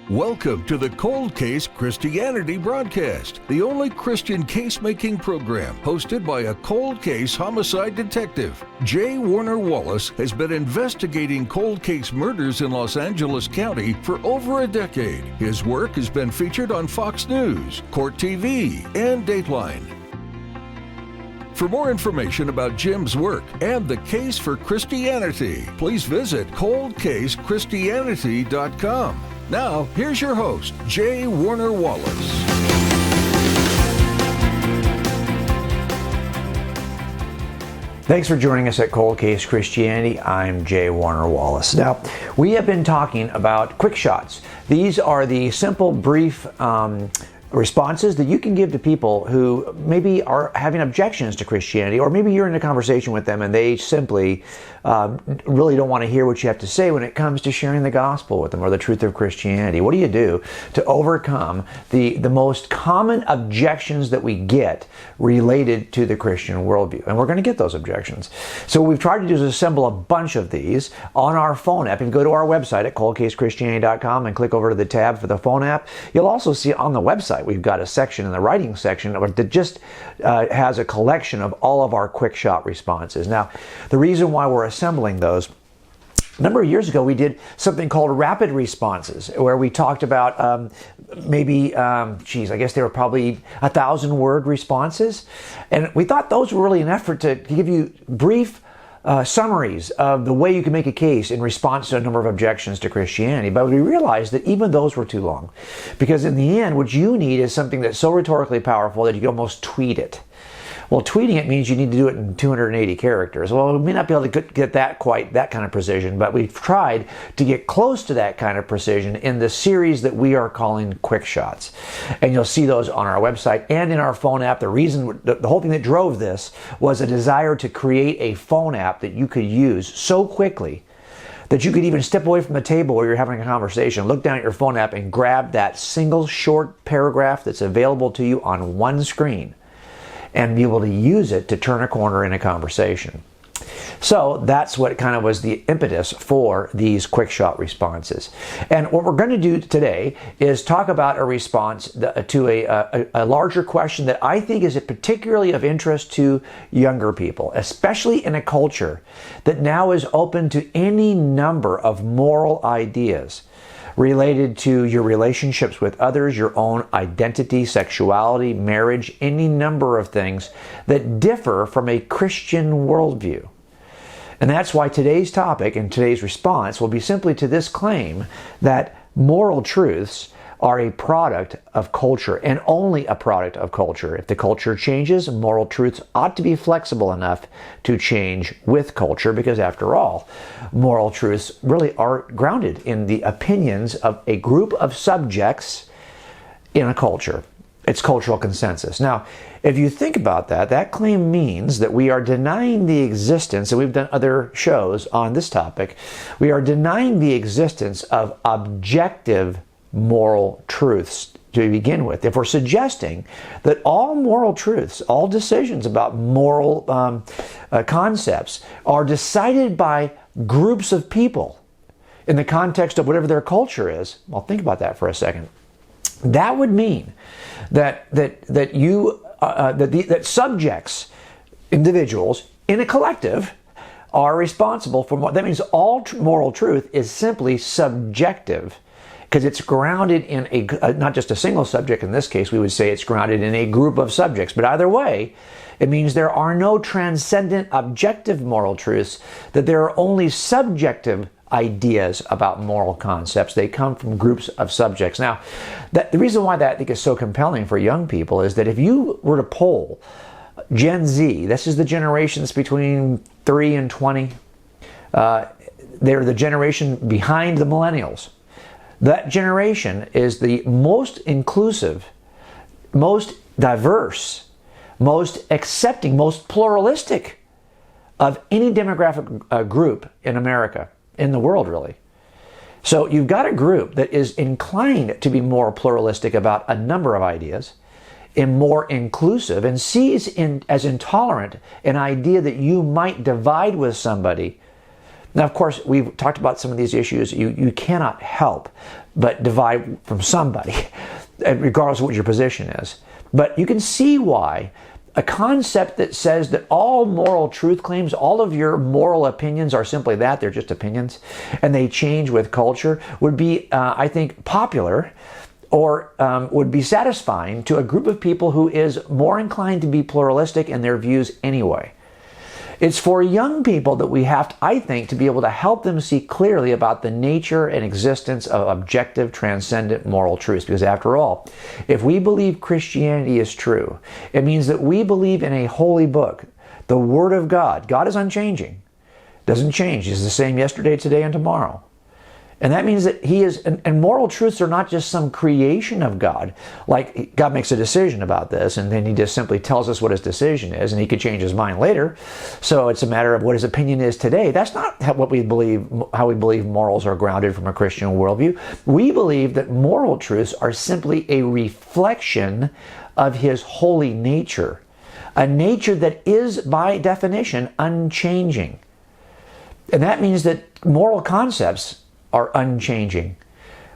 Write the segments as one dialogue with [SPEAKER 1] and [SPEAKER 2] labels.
[SPEAKER 1] Welcome to the Cold Case Christianity broadcast, the only Christian case-making program hosted by a cold case homicide detective. J. Warner Wallace has been investigating cold case murders in Los Angeles County for over a decade. His work has been featured on Fox News, Court TV, and Dateline. For more information about Jim's work and the case for Christianity, please visit coldcasechristianity.com. Now, here's your host, J. Warner Wallace.
[SPEAKER 2] Thanks for joining us at Cold Case Christianity. I'm J. Warner Wallace. Now, we have been talking about quick shots. These are the simple, brief responses that you can give to people who maybe are having objections to Christianity, or maybe you're in a conversation with them and they simply really don't want to hear what you have to say when it comes to sharing the gospel with them or the truth of Christianity. What do you do to overcome the most common objections that we get related to the Christian worldview? And we're going to get those objections. So what we've tried to do is assemble a bunch of these on our phone app. If you go to our website at coldcasechristianity.com and click over to the tab for the phone app, you'll also see on the website we've got a section in the writing section that just has a collection of all of our quick shot responses. Now, the reason why we're assembling those, a number of years ago we did something called rapid responses, where we talked about I guess they were probably 1,000-word responses, and we thought those were really an effort to give you brief summaries of the way you can make a case in response to a number of objections to Christianity. But we realized that even those were too long, because in the end what you need is something that's so rhetorically powerful that you can almost tweet it. Well, tweeting it means you need to do it in 280 characters. Well, we may not be able to get that kind of precision, but we've tried to get close to that kind of precision in the series that we are calling Quick Shots. And you'll see those on our website and in our phone app. The whole thing that drove this was a desire to create a phone app that you could use so quickly that you could even step away from the table where you're having a conversation, look down at your phone app and grab that single short paragraph that's available to you on one screen, and be able to use it to turn a corner in a conversation. So that's what kind of was the impetus for these quick shot responses. And what we're going to do today is talk about a response to a larger question that I think is particularly of interest to younger people, especially in a culture that now is open to any number of moral ideas related to your relationships with others, your own identity, sexuality, marriage, any number of things that differ from a Christian worldview. And that's why today's topic and today's response will be simply to this claim that moral truths are a product of culture, and only a product of culture. If the culture changes, moral truths ought to be flexible enough to change with culture, because after all, moral truths really are grounded in the opinions of a group of subjects in a culture. It's cultural consensus. Now, if you think about that, that claim means that we are denying the existence, and we've done other shows on this topic, we are denying the existence of objective moral truths to begin with. If we're suggesting that all moral truths, all decisions about moral concepts are decided by groups of people in the context of whatever their culture is, well, think about that for a second. That would mean that subjects, individuals in a collective, are responsible for more. That means all moral truth is simply subjective, because it's grounded in not just a single subject. In this case, we would say it's grounded in a group of subjects. But either way, it means there are no transcendent objective moral truths, that there are only subjective ideas about moral concepts. They come from groups of subjects. Now, the reason why that I think is so compelling for young people is that if you were to poll Gen Z, this is the generation that's between 3 and 20, they're the generation behind the millennials. That generation is the most inclusive, most diverse, most accepting, most pluralistic of any demographic group in America, in the world really. So you've got a group that is inclined to be more pluralistic about a number of ideas, and more inclusive, and sees as intolerant an idea that you might divide with somebody Now, of course, we've talked about some of these issues. You cannot help but divide from somebody, regardless of what your position is. But you can see why a concept that says that all moral truth claims, all of your moral opinions are simply that, they're just opinions, and they change with culture, would be, I think, popular, or would be satisfying to a group of people who is more inclined to be pluralistic in their views anyway. It's for young people that we have to, I think, to be able to help them see clearly about the nature and existence of objective, transcendent moral truths. Because after all, if we believe Christianity is true, it means that we believe in a holy book, the Word of God. God is unchanging, doesn't change. He's the same yesterday, today, and tomorrow. And that means that He is, and moral truths are not just some creation of God. Like God makes a decision about this, and then He just simply tells us what His decision is, and He could change His mind later. So it's a matter of what His opinion is today. That's not what we believe, how we believe morals are grounded from a Christian worldview. We believe that moral truths are simply a reflection of His holy nature, a nature that is, by definition, unchanging. And that means that moral concepts are unchanging.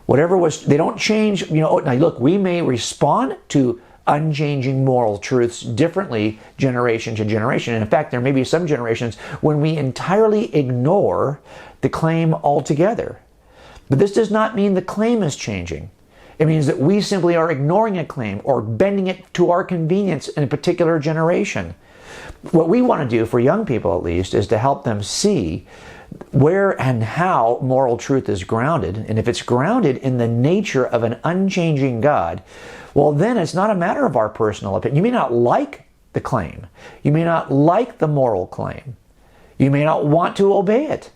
[SPEAKER 2] Whatever was, they don't change. Now look, we may respond to unchanging moral truths differently generation to generation. And in fact, there may be some generations when we entirely ignore the claim altogether. But this does not mean the claim is changing. It means that we simply are ignoring a claim or bending it to our convenience in a particular generation. What we want to do, for young people at least, is to help them see where and how moral truth is grounded. And if it's grounded in the nature of an unchanging God, well, then it's not a matter of our personal opinion. You may not like the claim. You may not like the moral claim. You may not want to obey it.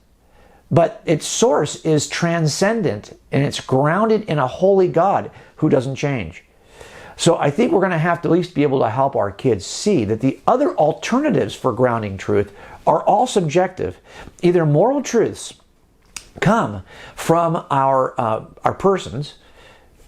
[SPEAKER 2] But its source is transcendent, and it's grounded in a holy God who doesn't change. So I think we're going to have to at least be able to help our kids see that the other alternatives for grounding truth are all subjective. Either moral truths come from our persons,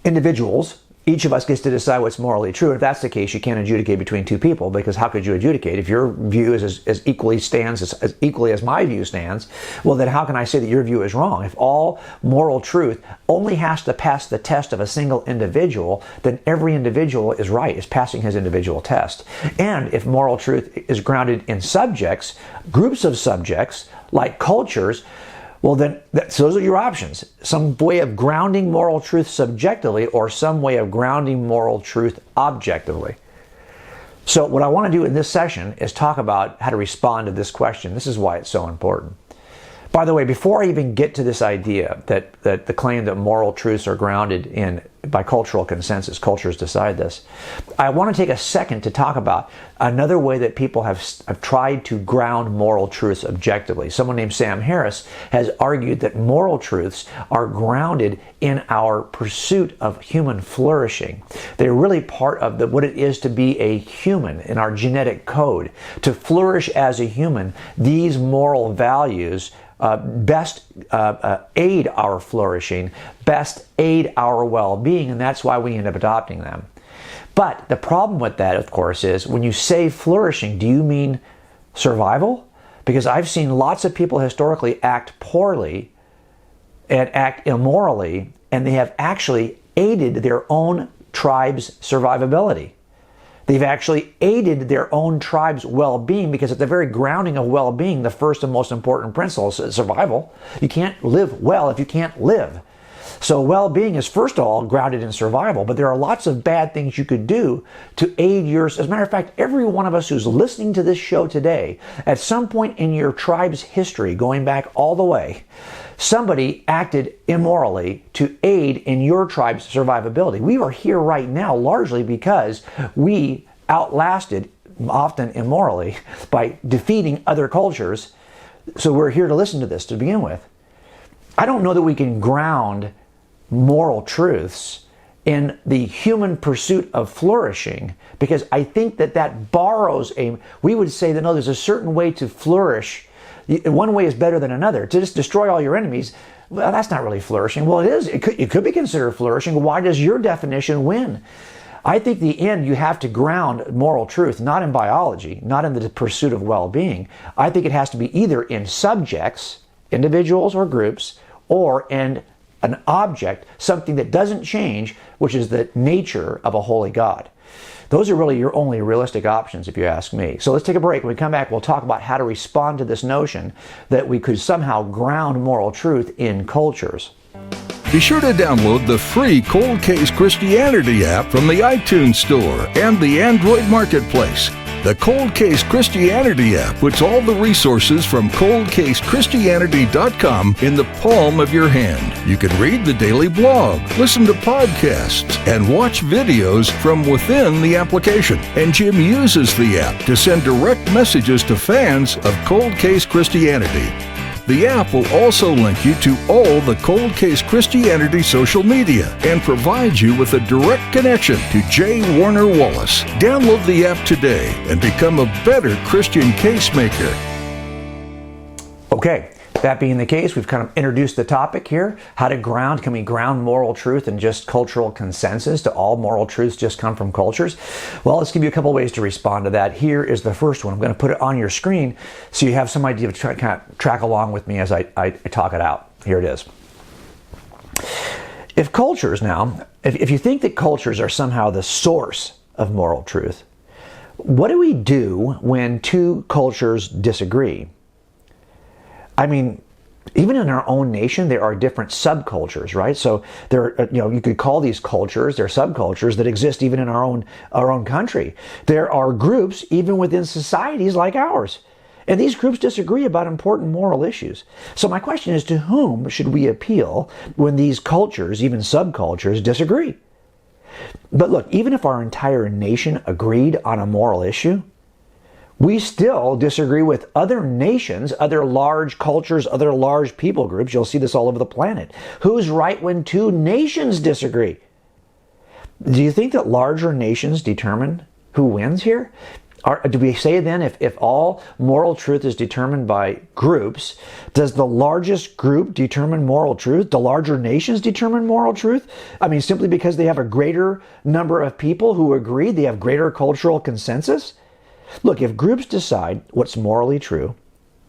[SPEAKER 2] individuals. Each of us gets to decide what's morally true. If that's the case, you can't adjudicate between two people, because how could you adjudicate? If your view is as equally stands as equally as my view stands, well, then how can I say that your view is wrong? If all moral truth only has to pass the test of a single individual, then every individual is right, is passing his individual test. And if moral truth is grounded in subjects, groups of subjects, like cultures, well, then so those are your options. Some way of grounding moral truth subjectively, or some way of grounding moral truth objectively. So what I want to do in this session is talk about how to respond to this question. This is why it's so important. By the way, before I even get to this idea that the claim that moral truths are grounded in by cultural consensus, cultures decide this, I want to take a second to talk about another way that people have tried to ground moral truths objectively. Someone named Sam Harris has argued that moral truths are grounded in our pursuit of human flourishing. They're really part of what it is to be a human in our genetic code. To flourish as a human, these moral values best aid our flourishing, best aid our well-being, and that's why we end up adopting them. But the problem with that, of course, is when you say flourishing, do you mean survival? Because I've seen lots of people historically act poorly and act immorally, and they have actually aided their own tribe's survivability. They've actually aided their own tribe's well-being, because at the very grounding of well-being, the first and most important principle is survival. You can't live well if you can't live. So well-being is, first of all, grounded in survival, but there are lots of bad things you could do to aid yours. As a matter of fact, every one of us who's listening to this show today, at some point in your tribe's history, going back all the way, somebody acted immorally to aid in your tribe's survivability. We are here right now largely because we outlasted, often immorally, by defeating other cultures. So we're here to listen to this to begin with. I don't know that we can ground moral truths in the human pursuit of flourishing, because I think that borrows we would say that no, there's a certain way to flourish. One way is better than another. To just destroy all your enemies, well, that's not really flourishing. Well, it is. It could be considered flourishing. Why does your definition win? I think the end, you have to ground moral truth, not in biology, not in the pursuit of well-being. I think it has to be either in subjects, individuals or groups, or in an object, something that doesn't change, which is the nature of a holy God. Those are really your only realistic options, if you ask me. So let's take a break. When we come back, we'll talk about how to respond to this notion that we could somehow ground moral truth in cultures.
[SPEAKER 1] Be sure to download the free Cold Case Christianity app from the iTunes Store and the Android Marketplace. The Cold Case Christianity app puts all the resources from coldcasechristianity.com in the palm of your hand. You can read the daily blog, listen to podcasts, and watch videos from within the application. And Jim uses the app to send direct messages to fans of Cold Case Christianity. The app will also link you to all the Cold Case Christianity social media and provide you with a direct connection to J. Warner Wallace. Download the app today and become a better Christian case maker.
[SPEAKER 2] Okay, that being the case, we've kind of introduced the topic here. Can we ground moral truth in just cultural consensus? Do all moral truths just come from cultures? Well, let's give you a couple ways to respond to that. Here is the first one. I'm going to put it on your screen so you have some idea to kind of track along with me as I talk it out. Here it is. If you think that cultures are somehow the source of moral truth, what do we do when two cultures disagree? I mean, even in our own nation, there are different subcultures, right? So there, you could call these cultures, they're subcultures that exist even in our own country. There are groups even within societies like ours, and these groups disagree about important moral issues. So my question is, to whom should we appeal when these cultures, even subcultures, disagree? But look, even if our entire nation agreed on a moral issue, we still disagree with other nations, other large cultures, other large people groups. You'll see this all over the planet. Who's right when two nations disagree? Do you think that larger nations determine who wins here? Do we say then if all moral truth is determined by groups, does the largest group determine moral truth? Do larger nations determine moral truth? I mean, simply because they have a greater number of people who agree, they have greater cultural consensus? Look, if groups decide what's morally true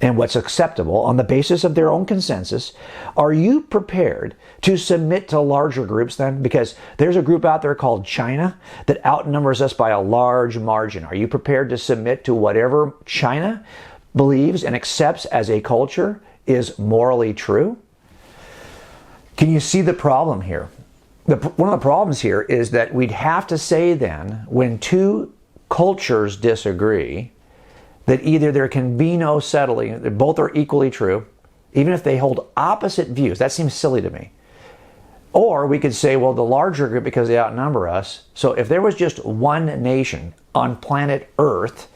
[SPEAKER 2] and what's acceptable on the basis of their own consensus, are you prepared to submit to larger groups then? Because there's a group out there called China that outnumbers us by a large margin. Are you prepared to submit to whatever China believes and accepts as a culture is morally true? Can you see the problem here? One of the problems here is that we'd have to say then, when two cultures disagree, that either there can be no settling, that both are equally true, even if they hold opposite views. That seems silly to me. Or we could say, well, the larger group, because they outnumber us. So if there was just one nation on planet Earth,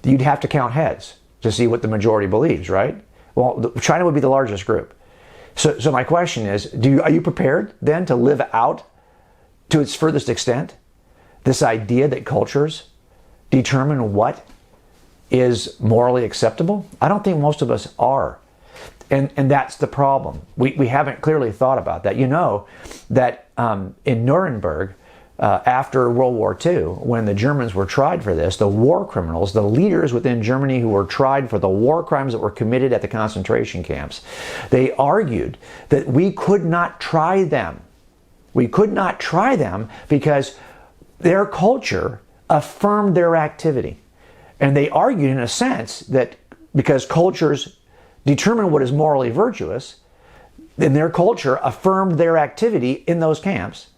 [SPEAKER 2] you'd have to count heads to see what the majority believes, right? Well, China would be the largest group. So my question is, are you prepared then to live out to its furthest extent this idea that cultures determine what is morally acceptable? I don't think most of us are. And that's the problem. We haven't clearly thought about that. You know that in Nuremberg, after World War II, when the Germans were tried for this, the war criminals, the leaders within Germany who were tried for the war crimes that were committed at the concentration camps, they argued that we could not try them. We could not try them because their culture affirmed their activity. And they argued in a sense that because cultures determine what is morally virtuous, then their culture affirmed their activity in those camps.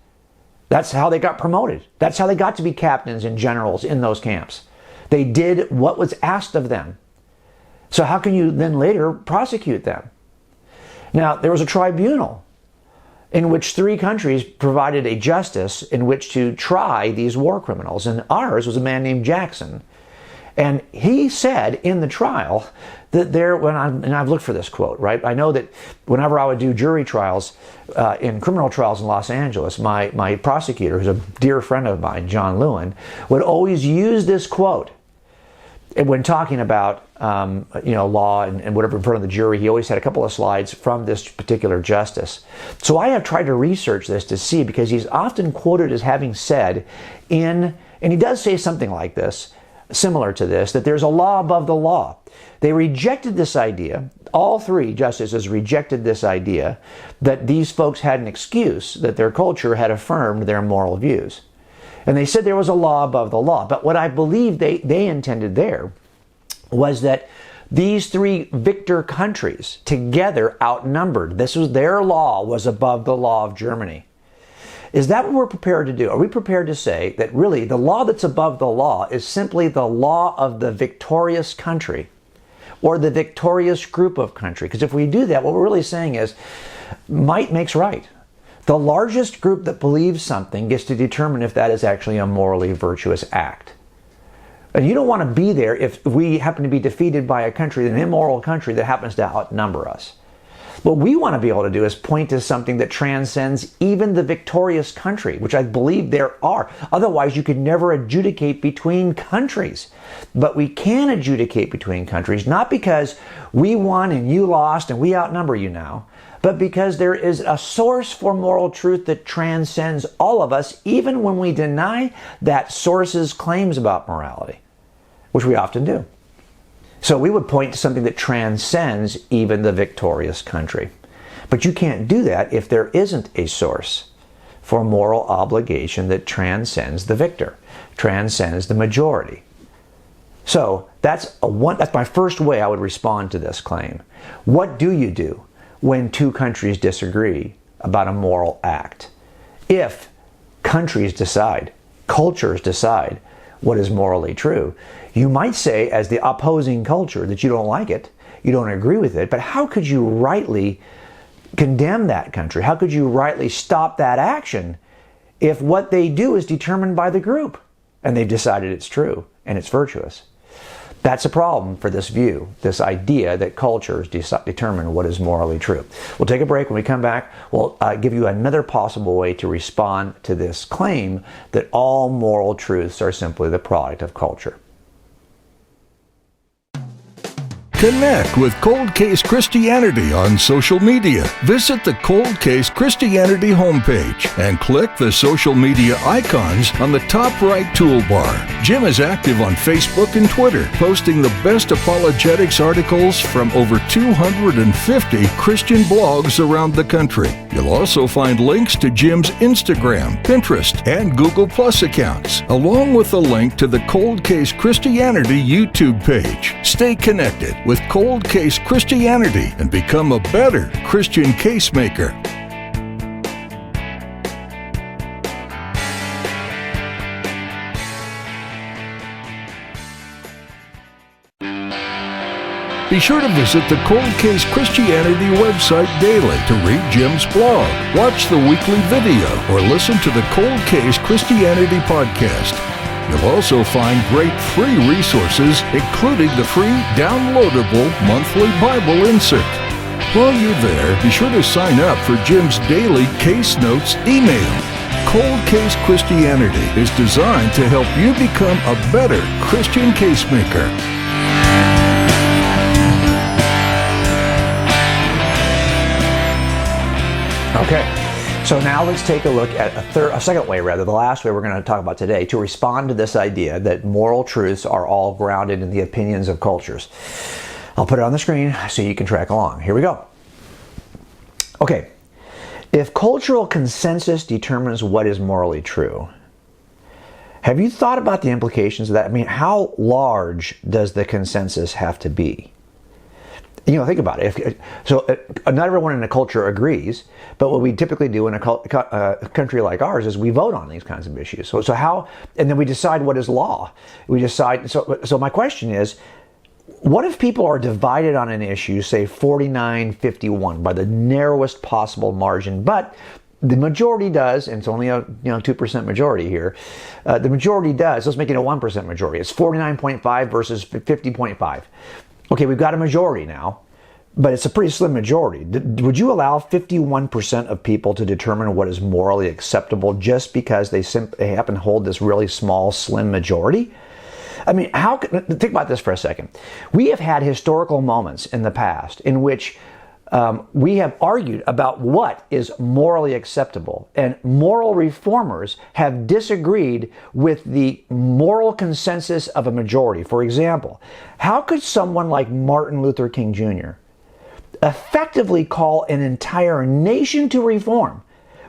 [SPEAKER 2] That's how they got promoted. That's how they got to be captains and generals in those camps. They did what was asked of them. So how can you then later prosecute them? Now, there was a tribunal in which 3 countries provided a justice in which to try these war criminals. And ours was a man named Jackson. And he said in the trial that and I've looked for this quote, right? I know that whenever I would do jury trials, in criminal trials in Los Angeles, my prosecutor, who's a dear friend of mine, John Lewin, would always use this quote. When talking about law and whatever in front of the jury, he always had a couple of slides from this particular justice. So I have tried to research this to see, because he's often quoted as having said and he does say something like this, similar to this, that there's a law above the law. They rejected this idea all three justices rejected this idea that these folks had an excuse, that their culture had affirmed their moral views. And they said there was a law above the law. But what I believe they intended there was that these three victor countries together outnumbered. This was their law was above the law of Germany. Is that what we're prepared to do? Are we prepared to say that really the law that's above the law is simply the law of the victorious country or the victorious group of country? Because if we do that, what we're really saying is might makes right. The largest group that believes something gets to determine if that is actually a morally virtuous act. And you don't want to be there if we happen to be defeated by a country, an immoral country that happens to outnumber us. What we want to be able to do is point to something that transcends even the victorious country, which I believe there are. Otherwise, you could never adjudicate between countries. But we can adjudicate between countries, not because we won and you lost and we outnumber you now, but because there is a source for moral truth that transcends all of us, even when we deny that source's claims about morality, which we often do. So we would point to something that transcends even the victorious country. But you can't do that if there isn't a source for moral obligation that transcends the victor, transcends the majority. So that's my first way I would respond to this claim. What do you do when two countries disagree about a moral act? If countries decide, cultures decide what is morally true, you might say as the opposing culture that you don't like it, you don't agree with it, but how could you rightly condemn that country? How could you rightly stop that action if what they do is determined by the group and they've decided it's true and it's virtuous? That's a problem for this view, this idea that cultures determine what is morally true. We'll take a break. When we come back, we'll give you another possible way to respond to this claim that all moral truths are simply the product of culture.
[SPEAKER 1] Connect with Cold Case Christianity on social media. Visit the Cold Case Christianity homepage and click the social media icons on the top right toolbar. Jim is active on Facebook and Twitter, posting the best apologetics articles from over 250 Christian blogs around the country. You'll also find links to Jim's Instagram, Pinterest, and Google Plus accounts, along with a link to the Cold Case Christianity YouTube page. Stay connected with Cold Case Christianity and become a better Christian casemaker. Be sure to visit the Cold Case Christianity website daily to read Jim's blog, watch the weekly video, or listen to the Cold Case Christianity podcast. You'll also find great free resources, including the free downloadable monthly Bible insert. While you're there, be sure to sign up for Jim's daily Case Notes email. Cold Case Christianity is designed to help you become a better Christian casemaker.
[SPEAKER 2] Okay. So now let's take a look at a second way, the last way we're going to talk about today, to respond to this idea that moral truths are all grounded in the opinions of cultures. I'll put it on the screen so you can track along. Here we go. Okay, if cultural consensus determines what is morally true, have you thought about the implications of that? I mean, how large does the consensus have to be? Think about it. Not everyone in a culture agrees, but what we typically do in a country like ours is we vote on these kinds of issues. So how, and then we decide what is law. We decide. So my question is, what if people are divided on an issue, say 49-51, by the narrowest possible margin, but the majority does, and it's only a 2% majority here. The majority does. Let's make it a 1% majority. It's 49.5 versus 50.5. Okay, we've got a majority now, but it's a pretty slim majority. Would you allow 51% of people to determine what is morally acceptable just because they happen to hold this really small, slim majority? I mean, think about this for a second. We have had historical moments in the past in which we have argued about what is morally acceptable, and moral reformers have disagreed with the moral consensus of a majority. For example, how could someone like Martin Luther King Jr., effectively call an entire nation to reform,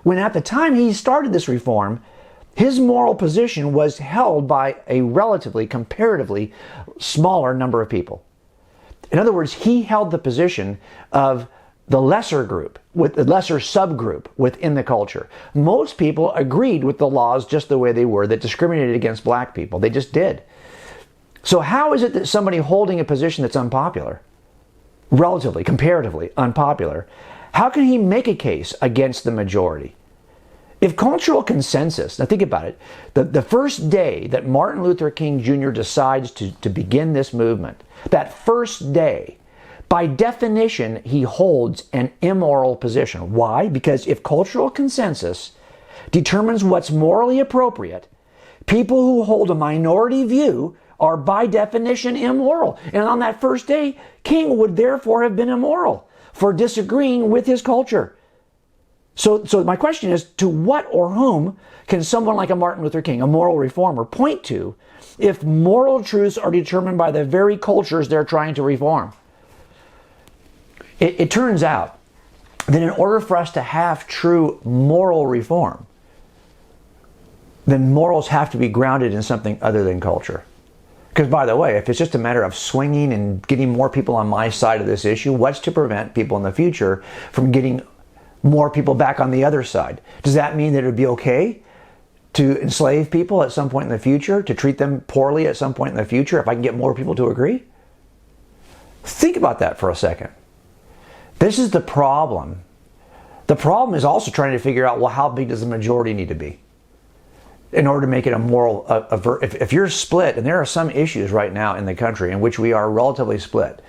[SPEAKER 2] when at the time he started this reform, his moral position was held by a relatively, comparatively smaller number of people. In other words, he held the position of the lesser group, with the lesser subgroup within the culture. Most people agreed with the laws just the way they were that discriminated against black people. They just did. So how is it that somebody holding a position that's unpopular, relatively, comparatively unpopular, how can he make a case against the majority? If cultural consensus, now think about it, the first day that Martin Luther King Jr. decides to begin this movement, that first day, by definition, he holds an immoral position. Why? Because if cultural consensus determines what's morally appropriate, people who hold a minority view are by definition immoral. And on that first day, King would therefore have been immoral for disagreeing with his culture. So my question is, to what or whom can someone like a Martin Luther King, a moral reformer, point to if moral truths are determined by the very cultures they're trying to reform? It turns out that in order for us to have true moral reform, then morals have to be grounded in something other than culture. Because, by the way, if it's just a matter of swinging and getting more people on my side of this issue, what's to prevent people in the future from getting more people back on the other side? Does that mean that it would be okay to enslave people at some point in the future, to treat them poorly at some point in the future, if I can get more people to agree? Think about that for a second. This is the problem. The problem is also trying to figure out, well, how big does the majority need to be in order to make it a moral, if you're split, and there are some issues right now in the country in which we are relatively split,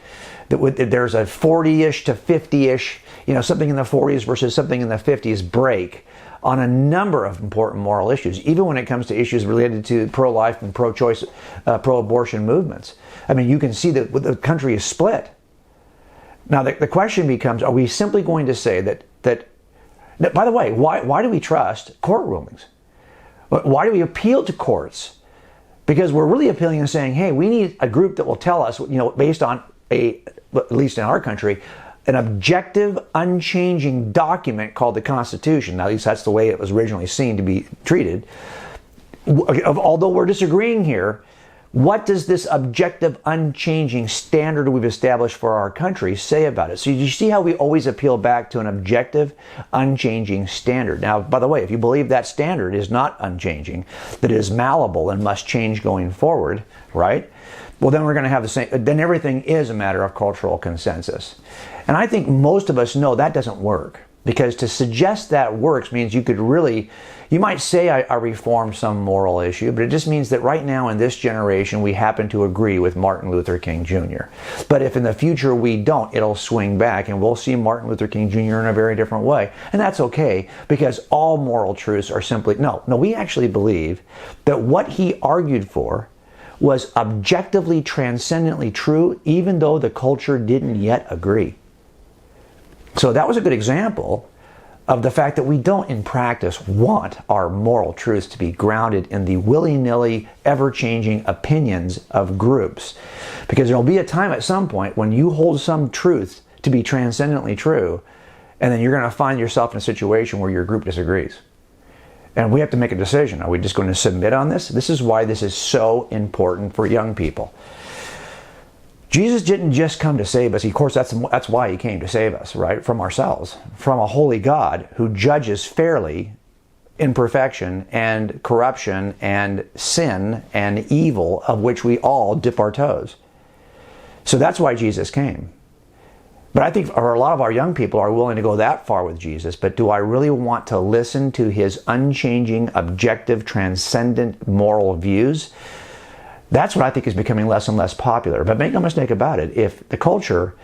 [SPEAKER 2] there's a 40-ish to 50-ish, something in the 40s versus something in the 50s break on a number of important moral issues, even when it comes to issues related to pro-life and pro-choice, pro-abortion movements. I mean, you can see that the country is split. Now, the question becomes, are we simply going to say that by the way, why do we trust court rulings? Why do we appeal to courts? Because we're really appealing and saying, hey, we need a group that will tell us, based on at least in our country, an objective, unchanging document called the Constitution. Now, at least that's the way it was originally seen to be treated. Although we're disagreeing here, what does this objective, unchanging standard we've established for our country say about it? So you see how we always appeal back to an objective, unchanging standard. Now, by the way, if you believe that standard is not unchanging, that it is malleable and must change going forward, right? Well, then we're going to have the same, then everything is a matter of cultural consensus. And I think most of us know that doesn't work. Because to suggest that works means you might say I reform some moral issue, but it just means that right now in this generation we happen to agree with Martin Luther King Jr. But if in the future we don't, it'll swing back and we'll see Martin Luther King Jr. in a very different way. And that's okay, because all moral truths are simply, no, we actually believe that what he argued for was objectively, transcendently true, even though the culture didn't yet agree. So that was a good example of the fact that we don't in practice want our moral truths to be grounded in the willy-nilly, ever-changing opinions of groups. Because there will be a time at some point when you hold some truth to be transcendently true, and then you're going to find yourself in a situation where your group disagrees. And we have to make a decision. Are we just going to submit on this? This is why this is so important for young people. Jesus didn't just come to save us. Of course, that's why he came, to save us, right? From ourselves, from a holy God who judges fairly imperfection and corruption and sin and evil, of which we all dip our toes. So that's why Jesus came. But I think a lot of our young people are willing to go that far with Jesus, but do I really want to listen to his unchanging, objective, transcendent moral views? That's what I think is becoming less and less popular. But make no mistake about it, if the culture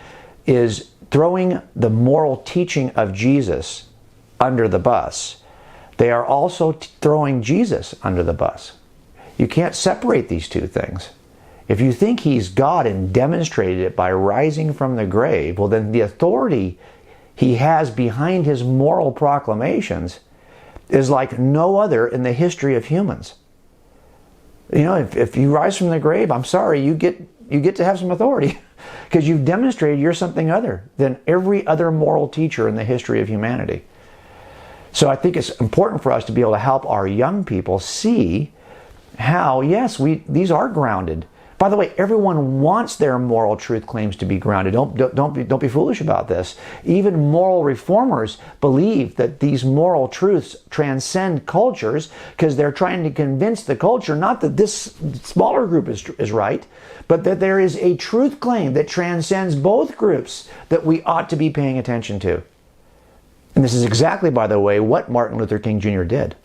[SPEAKER 2] is throwing the moral teaching of Jesus under the bus, they are also throwing Jesus under the bus. You can't separate these two things. If you think he's God and demonstrated it by rising from the grave, well, then the authority he has behind his moral proclamations is like no other in the history of humans. If you rise from the grave, I'm sorry, you get you get to have some authority because you've demonstrated you're something other than every other moral teacher in the history of humanity. So I think it's important for us to be able to help our young people see how, yes, these are grounded. By the way, everyone wants their moral truth claims to be grounded. Don't be foolish about this. Even moral reformers believe that these moral truths transcend cultures because they're trying to convince the culture not that this smaller group is right, but that there is a truth claim that transcends both groups that we ought to be paying attention to. And this is exactly, by the way, what Martin Luther King Jr. did.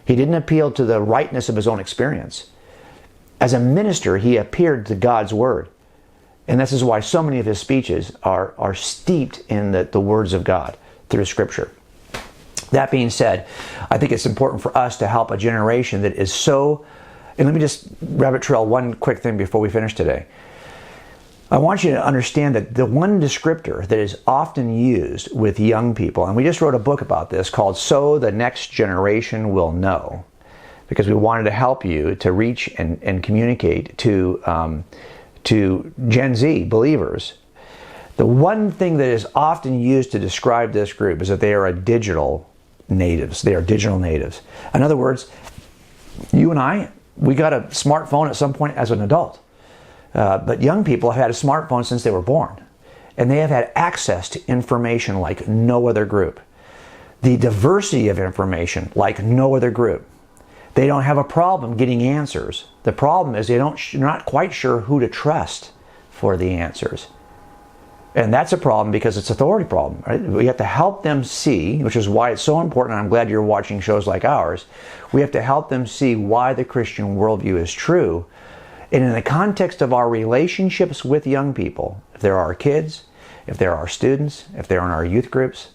[SPEAKER 2] He didn't appeal to the rightness of his own experience. As a minister, he appealed to God's word. And this is why so many of his speeches are steeped in the words of God through Scripture. That being said, I think it's important for us to help a generation that is so... And let me just rabbit trail one quick thing before we finish today. I want you to understand that the one descriptor that is often used with young people, and we just wrote a book about this called So the Next Generation Will Know, because we wanted to help you to reach and communicate to Gen Z believers. The one thing that is often used to describe this group is that they are digital natives. They are digital natives. In other words, you and I, we got a smartphone at some point as an adult. But young people have had a smartphone since they were born. And they have had access to information like no other group. The diversity of information like no other group. They don't have a problem getting answers. The problem is they're not quite sure who to trust for the answers. And that's a problem because it's an authority problem. Right? We have to help them see, which is why it's so important, and I'm glad you're watching shows like ours. We have to help them see why the Christian worldview is true. And in the context of our relationships with young people, if they're our kids, if they're our students, if they're in our youth groups,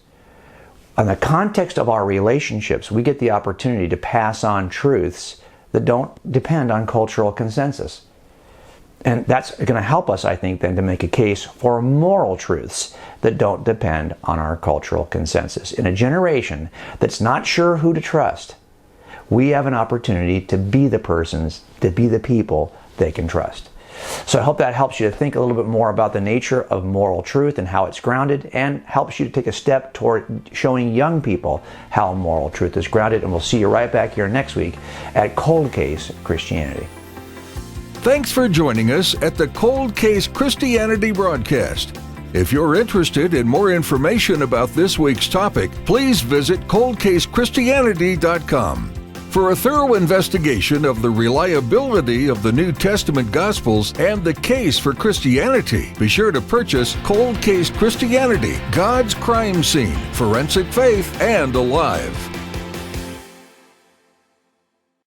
[SPEAKER 2] in the context of our relationships, we get the opportunity to pass on truths that don't depend on cultural consensus. And that's going to help us, I think, then to make a case for moral truths that don't depend on our cultural consensus. In a generation that's not sure who to trust, we have an opportunity to be the persons, to be the people they can trust. So I hope that helps you to think a little bit more about the nature of moral truth and how it's grounded, and helps you to take a step toward showing young people how moral truth is grounded. And we'll see you right back here next week at Cold Case Christianity.
[SPEAKER 1] Thanks for joining us at the Cold Case Christianity broadcast. If you're interested in more information about this week's topic, please visit coldcasechristianity.com. For a thorough investigation of the reliability of the New Testament Gospels and the case for Christianity, be sure to purchase Cold Case Christianity, God's Crime Scene, Forensic Faith, and Alive.